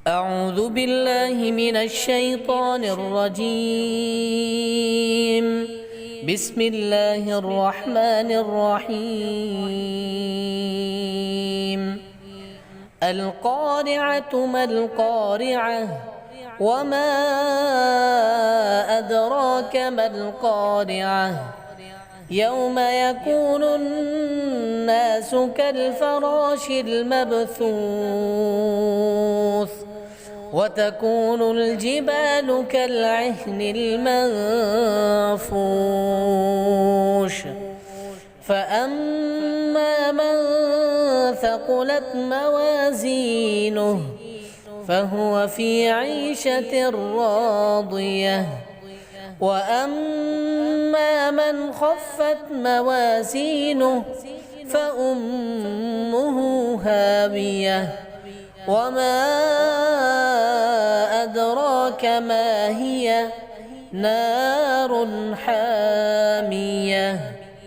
أعوذ بالله من الشيطان الرجيم. بسم الله الرحمن الرحيم. القارعة ما القارعة وما أدراك ما القارعة يوم يكون الناس كالفراش المبثوث وتكون الجبال كالعهن المنفوش فأما من ثقلت موازينه فهو في عيشة راضية وأما من خفت موازينه فأمه هاوية وما أدراك ما هي نار حامية.